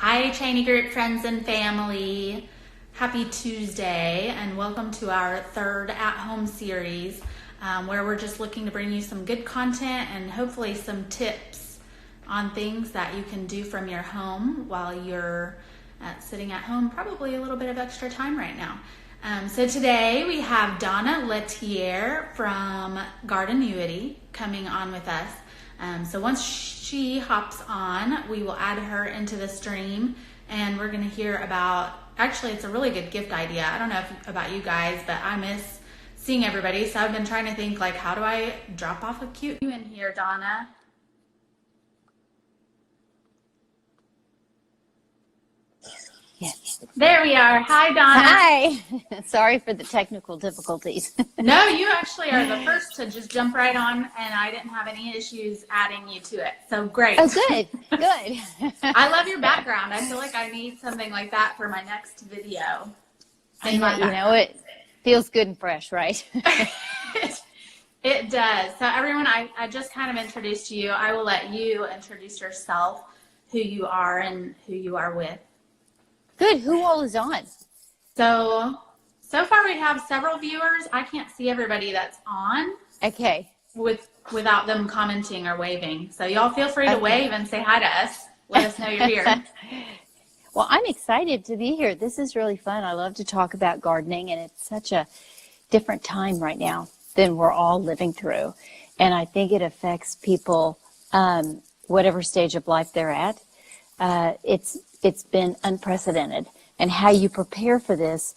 Hi, Cheney Group friends and family. Happy Tuesday, and welcome to our third at-home series where we're just looking to bring you some good content and hopefully some tips on things that you can do from your home while you're sitting at home, probably a little bit of extra time right now. So today we have Donna Letier from Gardenuity coming on with us. So once she hops on, we will add her into the stream, and we're going to hear about, actually it's a really good gift idea. I don't know about you guys, but I miss seeing everybody, so I've been trying to think, like, how do I drop off a cute you in here, Donna? Yes. There we are. Hi, Donna. Hi. Sorry for the technical difficulties. No, you actually are the first to just jump right on, and I didn't have any issues adding you to it. So great. Oh, good. Good. I love your background. I feel like I need something like that for my next video. You know, it feels good and fresh, right? It does. So everyone, I just kind of introduced you. I will let you introduce yourself, who you are and who you are with. Good. Who all is on? So far we have several viewers. I can't see everybody that's on. Okay. Without them commenting or waving. So y'all feel free to wave and say hi to us. Let us know you're here. Well, I'm excited to be here. This is really fun. I love to talk about gardening, and it's such a different time right now than we're all living through. And I think it affects people, whatever stage of life they're at. It's been unprecedented, and how you prepare for this,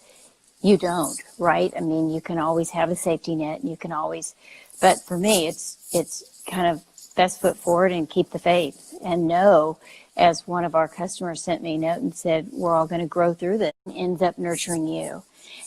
you don't, right? I mean, you can always have a safety net, and you can always, but for me, it's kind of best foot forward and keep the faith and know, as one of our customers sent me a note and said, we're all going to grow through this, and ends up nurturing you.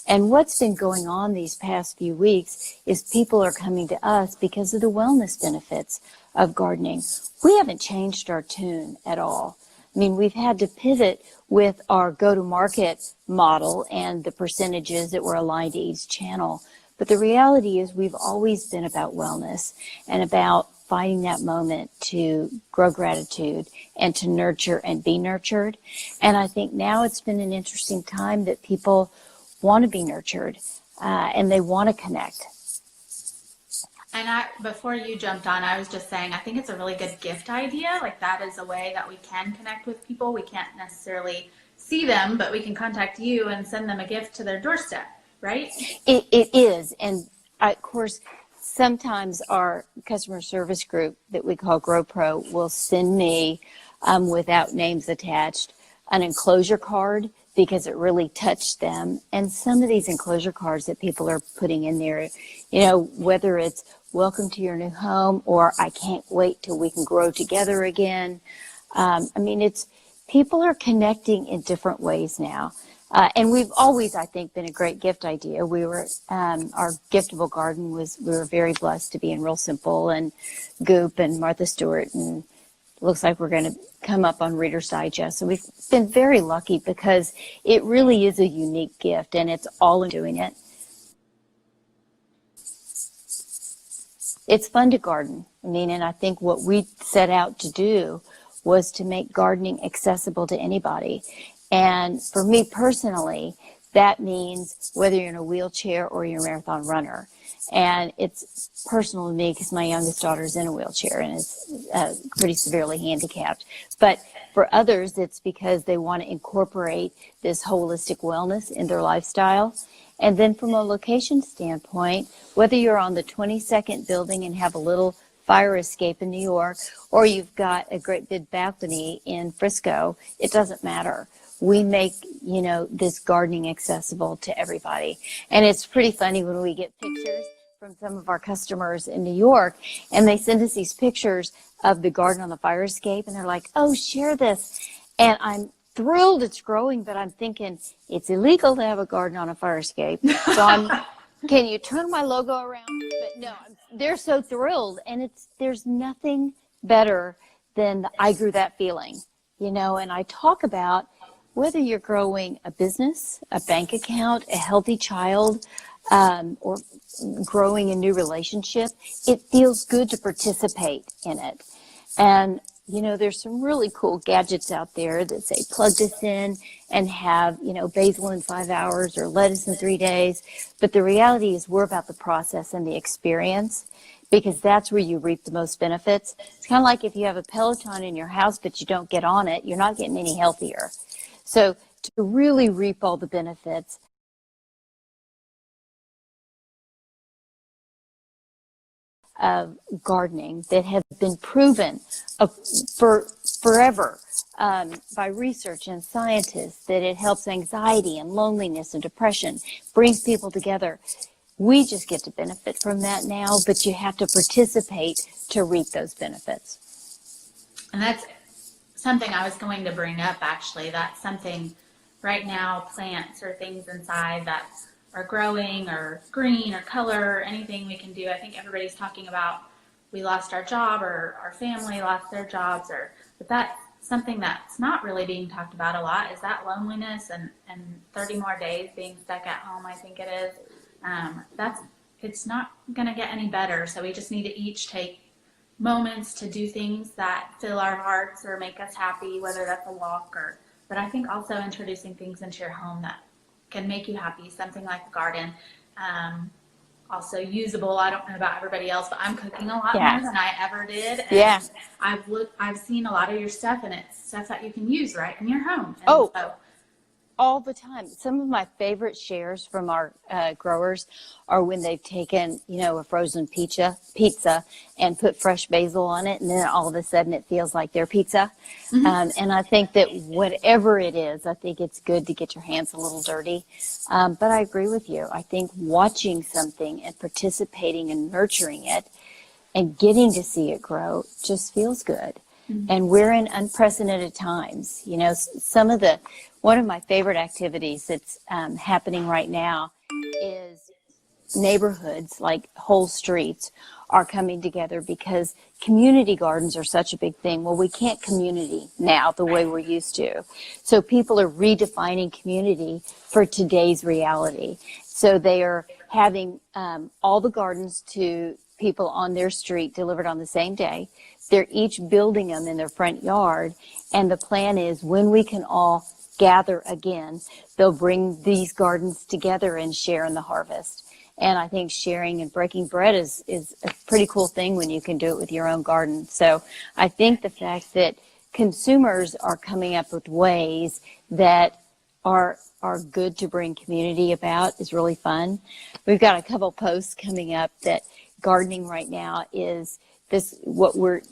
And what's been going on these past few weeks is people are coming to us because of the wellness benefits of gardening. We haven't changed our tune at all. I mean, we've had to pivot with our go-to-market model and the percentages that were aligned to each channel. But the reality is we've always been about wellness and about finding that moment to grow gratitude and to nurture and be nurtured. And I think now it's been an interesting time that people want to be nurtured and they want to connect. And before you jumped on, I was just saying, I think it's a really good gift idea. Like, that is a way that we can connect with people. We can't necessarily see them, but we can contact you and send them a gift to their doorstep, right? It is. And of course, sometimes our customer service group that we call GrowPro will send me, without names attached, an enclosure card because it really touched them. And some of these enclosure cards that people are putting in there, you know, whether it's welcome to your new home or I can't wait till we can grow together again. I mean, people are connecting in different ways now. And we've always, I think, been a great gift idea. We were, our giftable garden we were very blessed to be in Real Simple and Goop and Martha Stewart, and looks like we're going to come up on Reader's Digest. So we've been very lucky because it really is a unique gift, and it's all in doing it. It's fun to garden. I mean, and I think what we set out to do was to make gardening accessible to anybody. And for me personally, that means whether you're in a wheelchair or you're a marathon runner. And it's personal to me because my youngest daughter is in a wheelchair and is pretty severely handicapped. But for others, it's because they want to incorporate this holistic wellness in their lifestyle. And then from a location standpoint, whether you're on the 22nd building and have a little fire escape in New York, or you've got a great big balcony in Frisco, it doesn't matter. We make, you know, this gardening accessible to everybody. And it's pretty funny when we get pictures from some of our customers in New York, and they send us these pictures of the garden on the fire escape, and they're like, oh, share this. And I'm thrilled it's growing, but I'm thinking it's illegal to have a garden on a fire escape. So can you turn my logo around? But no, they're so thrilled. And there's nothing better than the I grew that feeling, you know. And I talk about whether you're growing a business, a bank account, a healthy child, or growing a new relationship, it feels good to participate in it. And there's some really cool gadgets out there that say plug this in and have, basil in 5 hours or lettuce in 3 days. But the reality is we're about the process and the experience, because that's where you reap the most benefits. It's kind of like if you have a Peloton in your house, but you don't get on it, you're not getting any healthier. So to really reap all the benefits of gardening that have been proven for forever by research and scientists, that it helps anxiety and loneliness and depression, brings people together. We just get to benefit from that now, but you have to participate to reap those benefits. And that's something I was going to bring up, actually. That's something right now, plants or things inside that are growing or green or color or anything we can do. I think everybody's talking about we lost our job or our family lost their jobs, but that's something that's not really being talked about a lot, is that loneliness and 30 more days being stuck at home, I think it is. It's not going to get any better. So we just need to each take moments to do things that fill our hearts or make us happy, whether that's a walk but I think also introducing things into your home that can make you happy, something like a garden. Also usable. I don't know about everybody else, but I'm cooking a lot more than I ever did. And I've seen a lot of your stuff, and it's stuff that you can use right in your home. And so, all the time. Some of my favorite shares from our growers are when they've taken, a frozen pizza and put fresh basil on it, and then all of a sudden it feels like their pizza. And I think that whatever it is, I think it's good to get your hands a little dirty. But I agree with you. I think watching something and participating and nurturing it and getting to see it grow just feels good. And we're in unprecedented times. One of my favorite activities that's happening right now is neighborhoods, like whole streets, are coming together because community gardens are such a big thing. Well, we can't community now the way we're used to. So people are redefining community for today's reality. So they are having all the gardens to people on their street delivered on the same day. They're each building them in their front yard. And the plan is when we can all gather again, they'll bring these gardens together and share in the harvest. And I think sharing and breaking bread is a pretty cool thing when you can do it with your own garden. So I think the fact that consumers are coming up with ways that are good to bring community about is really fun. We've got a couple posts coming up that gardening right now is this, what we're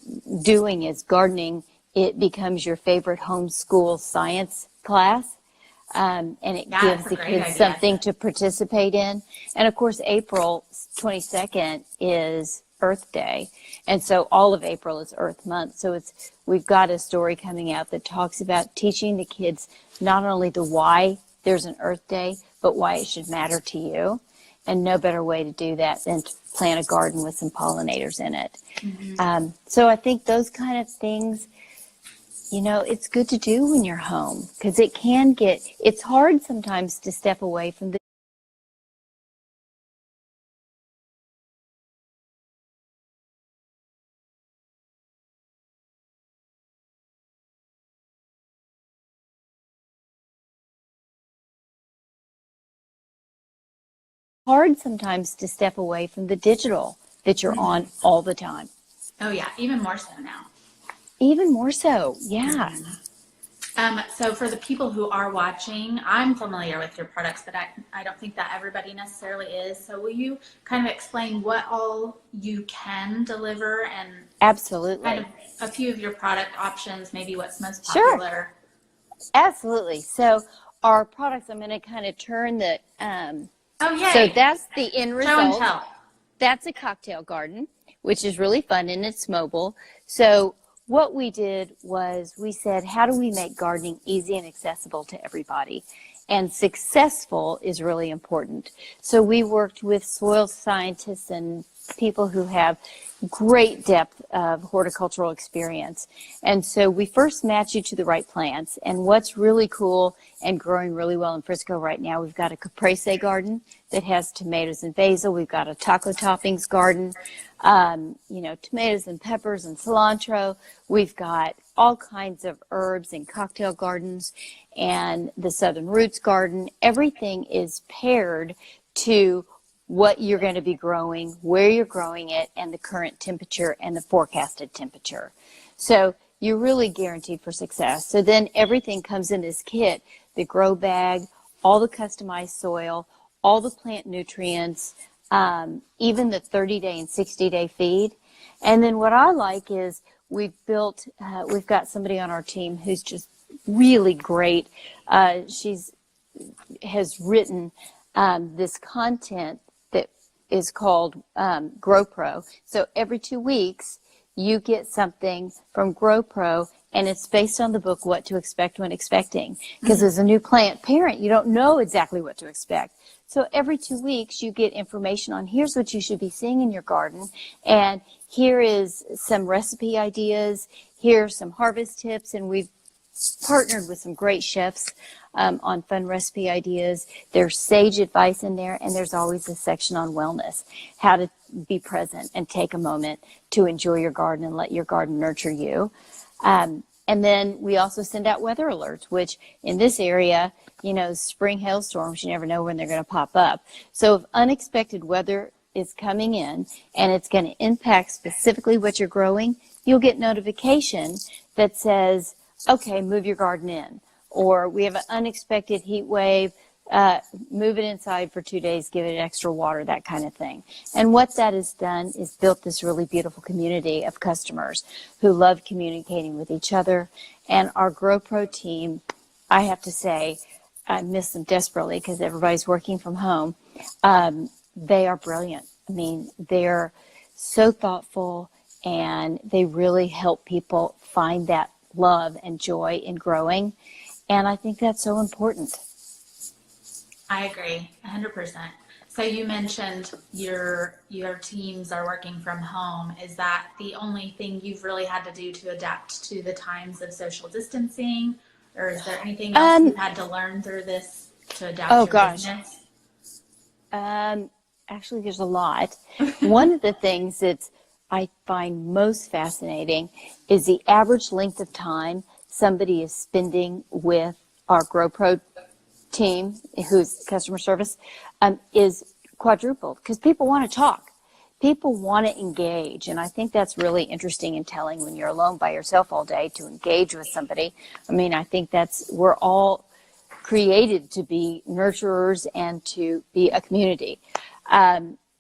doing is gardening, it becomes your favorite homeschool science class. And it gives the kids something to participate in. And of course, April 22nd is Earth Day. And so all of April is Earth Month. So we've got a story coming out that talks about teaching the kids not only the why there's an Earth Day, but why it should matter to you. And no better way to do that than to plant a garden with some pollinators in it. So I think those kind of things, it's good to do when you're home, because it's hard sometimes to step away from the digital that you're on all the time. Oh yeah, even more so now. Even more so, yeah. So for the people who are watching, I'm familiar with your products, but I don't think that everybody necessarily is. So will you kind of explain what all you can deliver and absolutely kind of a few of your product options, maybe what's most popular? Sure. Absolutely. So our products, I'm going to kind of turn the so that's the end result. Show and tell. That's a cocktail garden, which is really fun, and it's mobile. So what we did was we said, how do we make gardening easy and accessible to everybody? And successful is really important. So we worked with soil scientists and people who have great depth of horticultural experience. And so we first match you to the right plants. And what's really cool and growing really well in Frisco right now, we've got a caprese garden that has tomatoes and basil. We've got a taco toppings garden. tomatoes and peppers and cilantro. We've got all kinds of herbs and cocktail gardens and the Southern Roots Garden. Everything is paired to what you're going to be growing, where you're growing it, and the current temperature and the forecasted temperature. So you're really guaranteed for success. So then everything comes in this kit, the grow bag, all the customized soil, all the plant nutrients, even the 30-day and 60-day feed. And then what I like is we've got somebody on our team who's just really great. Has written this content that is called GrowPro. So every 2 weeks, you get something from GrowPro, and it's based on the book What to Expect When Expecting. Because as a new plant parent, you don't know exactly what to expect. So every 2 weeks, you get information on here's what you should be seeing in your garden, and here is some recipe ideas, here's some harvest tips, and we've partnered with some great chefs on fun recipe ideas. There's sage advice in there, and there's always a section on wellness, how to be present and take a moment to enjoy your garden and let your garden nurture you. And then we also send out weather alerts, which in this area, spring hailstorms, you never know when they're going to pop up. So if unexpected weather is coming in and it's going to impact specifically what you're growing, you'll get notification that says, okay, move your garden in. Or we have an unexpected heat wave, move it inside for 2 days, give it extra water, that kind of thing. And what that has done is built this really beautiful community of customers who love communicating with each other. And our GrowPro team, I have to say, I miss them desperately because everybody's working from home. They are brilliant. I mean, they're so thoughtful, and they really help people find that love and joy in growing. And I think that's so important. I agree 100%. So you mentioned your teams are working from home. Is that the only thing you've really had to do to adapt to the times of social distancing? Or is there anything else you've had to learn through this to adapt your business? Actually, there's a lot. One of the things that I find most fascinating is the average length of time somebody is spending with our GrowPro team, who's customer service, is quadrupled because people want to talk. People want to engage. And I think that's really interesting and telling when you're alone by yourself all day to engage with somebody. I mean, I think we're all created to be nurturers and to be a community.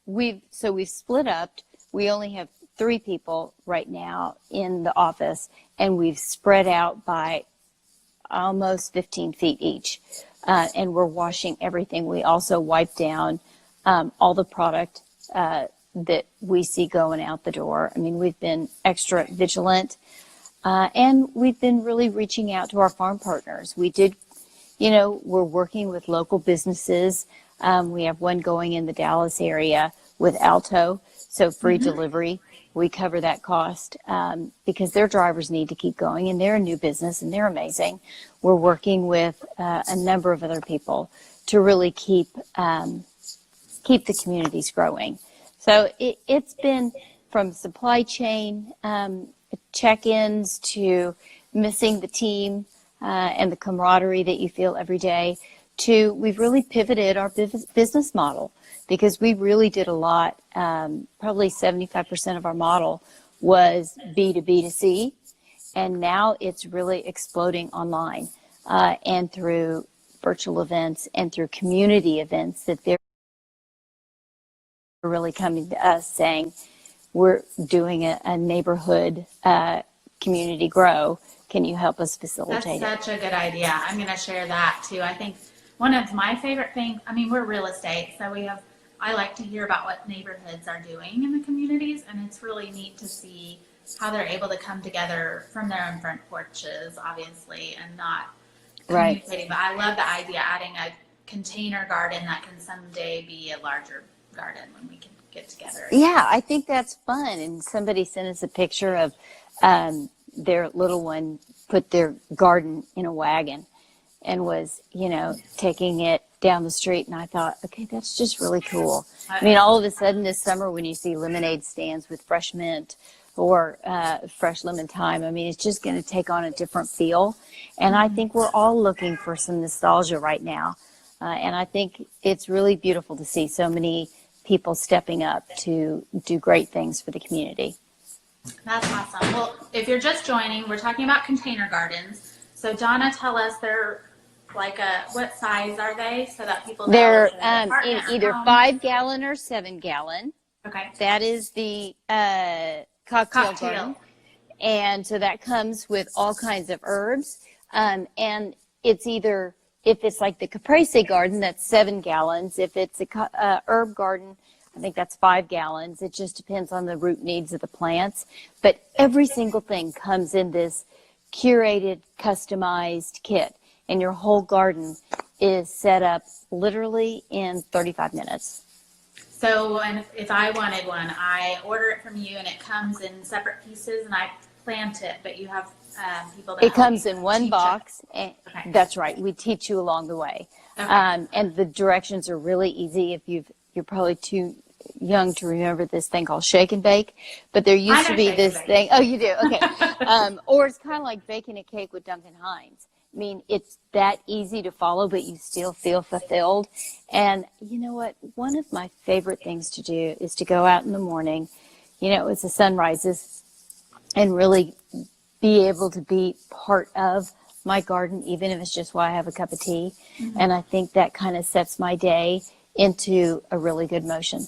We've split up. We only have 3 people right now in the office, and we've spread out by almost 15 feet each. And we're washing everything. We also wipe down all the product that we see going out the door. I mean, we've been extra vigilant, and we've been really reaching out to our farm partners. We're working with local businesses. We have one going in the Dallas area with Alto, so free delivery. We cover that cost because their drivers need to keep going, and they're a new business, and they're amazing. We're working with a number of other people to really keep the communities growing. So it's been from supply chain check-ins to missing the team and the camaraderie that you feel every day, to we've really pivoted our business model because we really did a lot. Probably 75% of our model was B2B to C, and now it's really exploding online and through virtual events and through community events that they're really coming to us saying, we're doing a neighborhood community grow. Can you help us facilitate it? That's such a good idea. I'm going to share that too. I think one of my favorite things, we're real estate, so I like to hear about what neighborhoods are doing in the communities, and it's really neat to see how they're able to come together from their own front porches, obviously, and not communicating. Right. But I love the idea adding a container garden that can someday be a larger garden when we can get together. Yeah, I think that's fun. And somebody sent us a picture of their little one put their garden in a wagon. and was, taking it down the street. And I thought, okay, that's just really cool. I mean, all of a sudden this summer when you see lemonade stands with fresh mint or fresh lemon thyme, I mean, it's just going to take on a different feel. And I think we're all looking for some nostalgia right now. And I think it's really beautiful to see so many people stepping up to do great things for the community. That's awesome. Well, if you're just joining, we're talking about container gardens. So Donna, tell us they're what size are they so that people know? They're in either 5-gallon or 7-gallon. Okay. That is the cocktail garden. And so that comes with all kinds of herbs. And it's either, if it's like the caprese garden, that's 7 gallons. If it's a herb garden, I think that's 5 gallons. It just depends on the root needs of the plants. But every single thing comes in this curated, customized kit. And your whole garden is set up literally in 35 minutes. So if I wanted one, I order it from you and it comes in separate pieces and I plant it, but you have people that it comes in one box. And okay. That's right. We teach you along the way. Okay. And the directions are really easy. If you're probably too young to remember this thing called shake and bake, but there used to be this thing. Oh, you do? Okay. Or it's kind of like baking a cake with Duncan Hines. I mean, it's that easy to follow, but you still feel fulfilled. And you know what? One of my favorite things to do is to go out in the morning, as the sun rises, and really be able to be part of my garden, even if it's just while I have a cup of tea. Mm-hmm. And I think that kind of sets my day into a really good motion.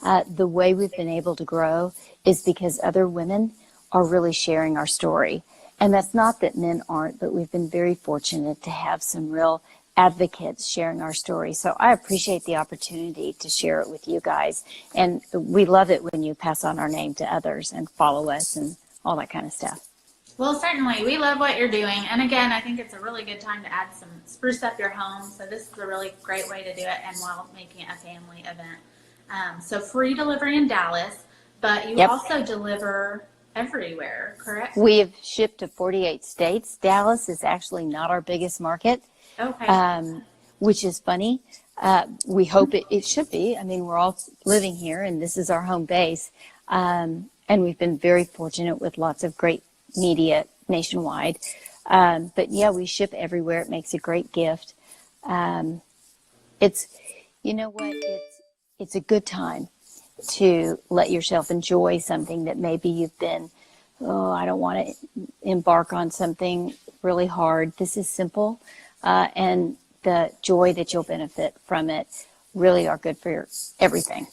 The way we've been able to grow is because other women are really sharing our story. And that's not that men aren't, but we've been very fortunate to have some real advocates sharing our story. So I appreciate the opportunity to share it with you guys. And we love it when you pass on our name to others and follow us and all that kind of stuff. Well, certainly. We love what you're doing. And again, I think it's a really good time to add some spruce up your home. So this is a really great way to do it and while making it a family event. So free delivery in Dallas, but you also deliver everywhere, correct? We have shipped to 48 states. Dallas is actually not our biggest market, which is funny. We hope it should be. I mean, we're all living here, and this is our home base. And we've been very fortunate with lots of great media nationwide. But yeah, we ship everywhere. It makes a great gift. It's, it's a good time to let yourself enjoy something that maybe you've been, I don't want to embark on something really hard. This is simple, and the joy that you'll benefit from it really are good for everything.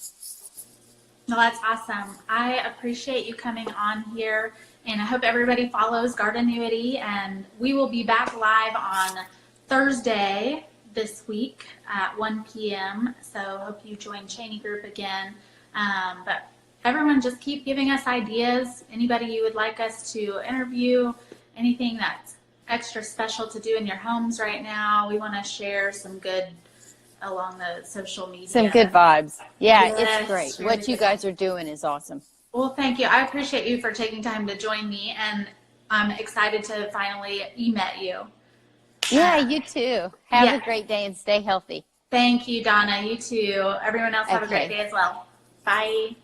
Well, that's awesome. I appreciate you coming on here, and I hope everybody follows Gardenuity, and we will be back live on Thursday this week at 1 p.m. So hope you join Cheney Group again. But everyone, just keep giving us ideas. Anybody you would like us to interview, anything that's extra special to do in your homes right now. We want to share some good along the social media. Some good vibes. Yeah, it's great. What you guys are doing is awesome. Well, thank you. I appreciate you for taking time to join me, and I'm excited to finally met you. Yeah, you too. Have a great day and stay healthy. Thank you, Donna. You too. Everyone else have a great day as well. Bye.